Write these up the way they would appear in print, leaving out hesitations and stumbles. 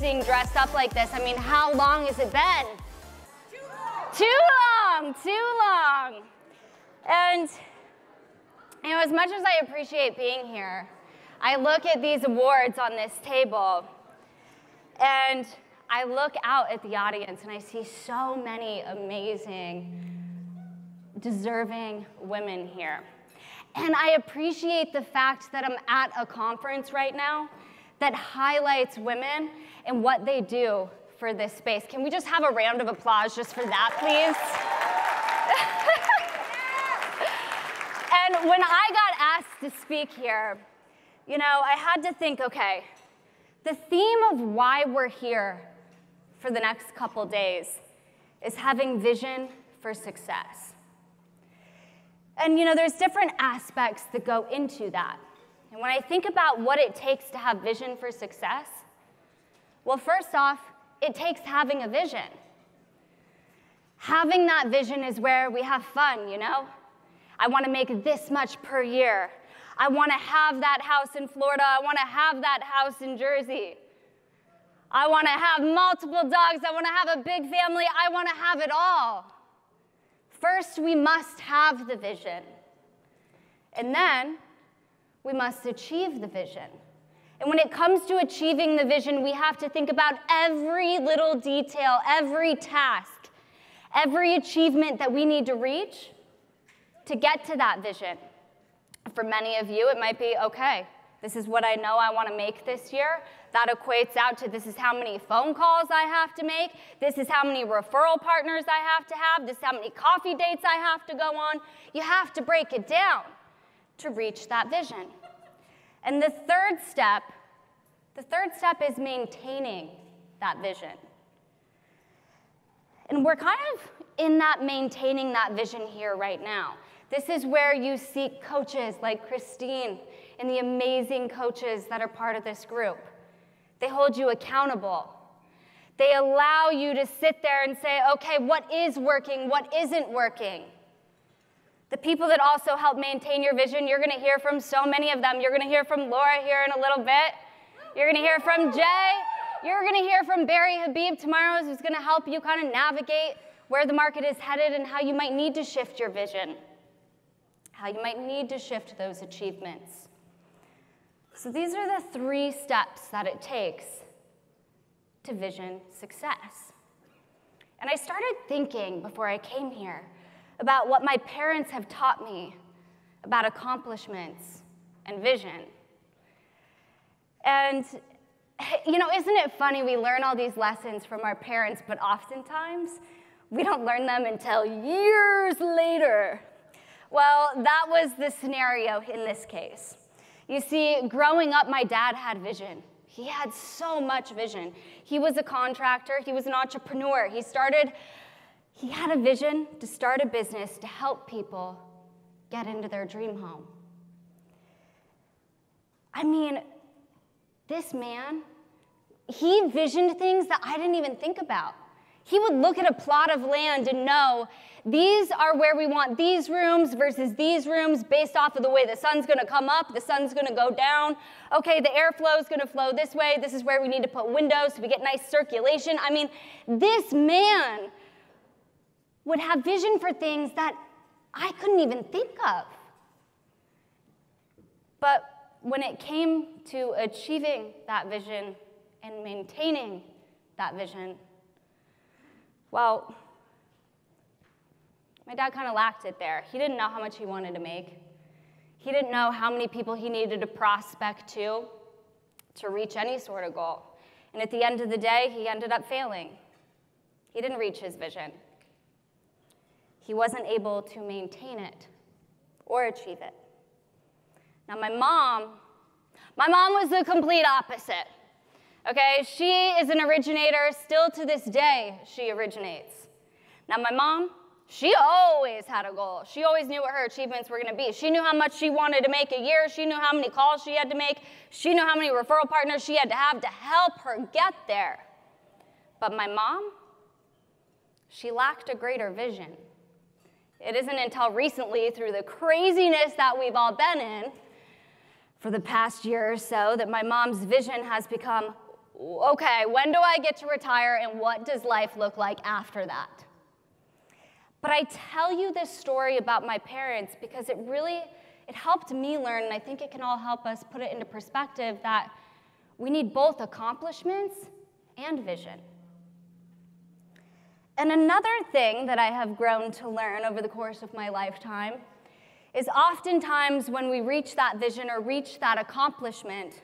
amazing dressed up like this. I mean, how long has it been? Too long. And, you know, as much as I appreciate being here, I look at these awards on this table, and I look out at the audience, and I see so many amazing, deserving women here. And I appreciate the fact that I'm at a conference right now that highlights women and what they do for this space. Can we just have a round of applause just for that, please? And when I got asked to speak here, you know, I had to think, okay, the theme of why we're here for the next couple days is having vision for success. And you know, there's different aspects that go into that. And when I think about what it takes to have vision for success, well, first off, it takes having a vision. Having that vision is where we have fun, you know? I want to make this much per year. I want to have that house in Florida. I want to have that house in Jersey. I want to have multiple dogs. I want to have a big family. I want to have it all. First, we must have the vision. And then, we must achieve the vision. And when it comes to achieving the vision, we have to think about every little detail, every task, every achievement that we need to reach to get to that vision. For many of you, it might be, okay, this is what I know I want to make this year. That equates out to this is how many phone calls I have to make. This is how many referral partners I have to have. This is how many coffee dates I have to go on. You have to break it down to reach that vision. And the third step is maintaining that vision. And we're kind of in that maintaining that vision here right now. This is where you seek coaches like Christine and the amazing coaches that are part of this group. They hold you accountable. They allow you to sit there and say, okay, what is working, what isn't working? The people that also help maintain your vision, you're going to hear from so many of them. You're going to hear from Laura here in a little bit. You're going to hear from Jay. You're going to hear from Barry Habib tomorrow, who's going to help you kind of navigate where the market is headed and how you might need to shift your vision, how you might need to shift those achievements. So these are the 3 steps that it takes to vision success. And I started thinking before I came here about what my parents have taught me about accomplishments and vision. And, you know, isn't it funny we learn all these lessons from our parents, but oftentimes we don't learn them until years later. Well, that was the scenario in this case. You see, growing up, my dad had vision. He had so much vision. He was a contractor. He was an entrepreneur. He had a vision to start a business to help people get into their dream home. I mean, this man, he visioned things that I didn't even think about. He would look at a plot of land and know these are where we want these rooms versus these rooms based off of the way the sun's going to come up, the sun's going to go down. Okay, the airflow is going to flow this way. This is where we need to put windows so we get nice circulation. I mean, this man would have vision for things that I couldn't even think of. But when it came to achieving that vision and maintaining that vision, well, my dad kind of lacked it there. He didn't know how much he wanted to make. He didn't know how many people he needed to prospect to reach any sort of goal. And at the end of the day, he ended up failing. He didn't reach his vision. He wasn't able to maintain it or achieve it. Now, my mom was the complete opposite. Okay, she is an originator. Still to this day, she originates. Now, my mom, she always had a goal. She always knew what her achievements were going to be. She knew how much she wanted to make a year. She knew how many calls she had to make. She knew how many referral partners she had to have to help her get there. But my mom, she lacked a greater vision. It isn't until recently, through the craziness that we've all been in for the past year or so, that my mom's vision has become, okay, when do I get to retire and what does life look like after that? But I tell you this story about my parents because it helped me learn, and I think it can all help us put it into perspective, that we need both accomplishments and vision. And another thing that I have grown to learn over the course of my lifetime is oftentimes when we reach that vision or reach that accomplishment,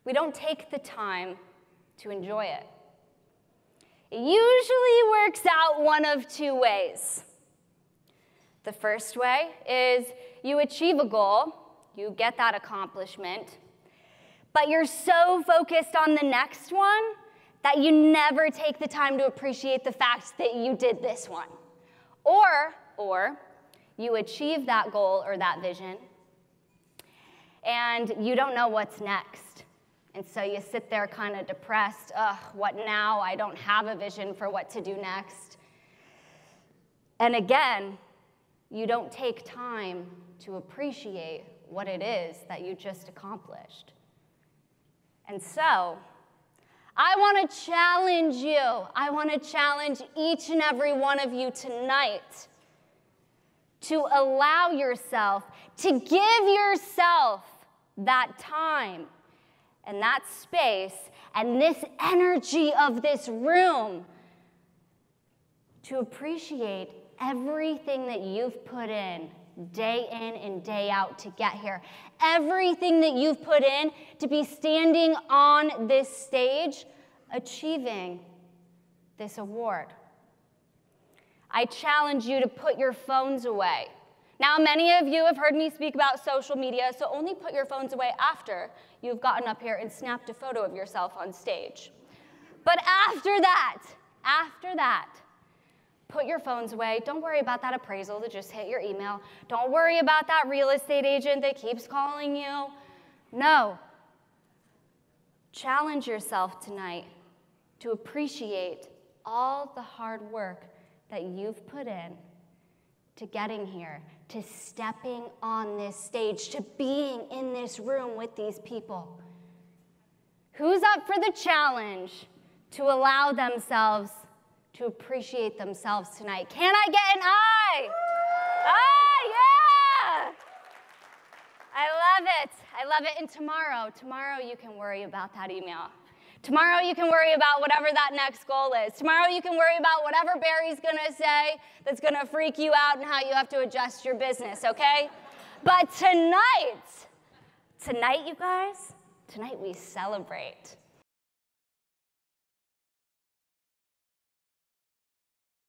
we don't take the time to enjoy it. It usually works out one of two ways. The first way is you achieve a goal, you get that accomplishment, but you're so focused on the next one that you never take the time to appreciate the fact that you did this one. Or you achieve that goal or that vision, and you don't know what's next. And so you sit there kind of depressed. What now? I don't have a vision for what to do next. And again, you don't take time to appreciate what it is that you just accomplished. And so, I want to challenge you. I want to challenge each and every one of you tonight to allow yourself, to give yourself that time and that space and this energy of this room to appreciate everything that you've put in and day out to get here. Everything that you've put in to be standing on this stage, achieving this award. I challenge you to put your phones away. Now, many of you have heard me speak about social media, so only put your phones away after you've gotten up here and snapped a photo of yourself on stage. But after that, put your phones away. Don't worry about that appraisal that just hit your email. Don't worry about that real estate agent that keeps calling you. No. Challenge yourself tonight to appreciate all the hard work that you've put in to getting here, to stepping on this stage, to being in this room with these people. Who's up for the challenge to allow themselves to appreciate themselves tonight? Can I get an aye? Yeah! I love it. I love it. And tomorrow you can worry about that email. Tomorrow you can worry about whatever that next goal is. Tomorrow you can worry about whatever Barry's gonna say that's gonna freak you out and how you have to adjust your business, okay? But tonight, you guys, tonight we celebrate.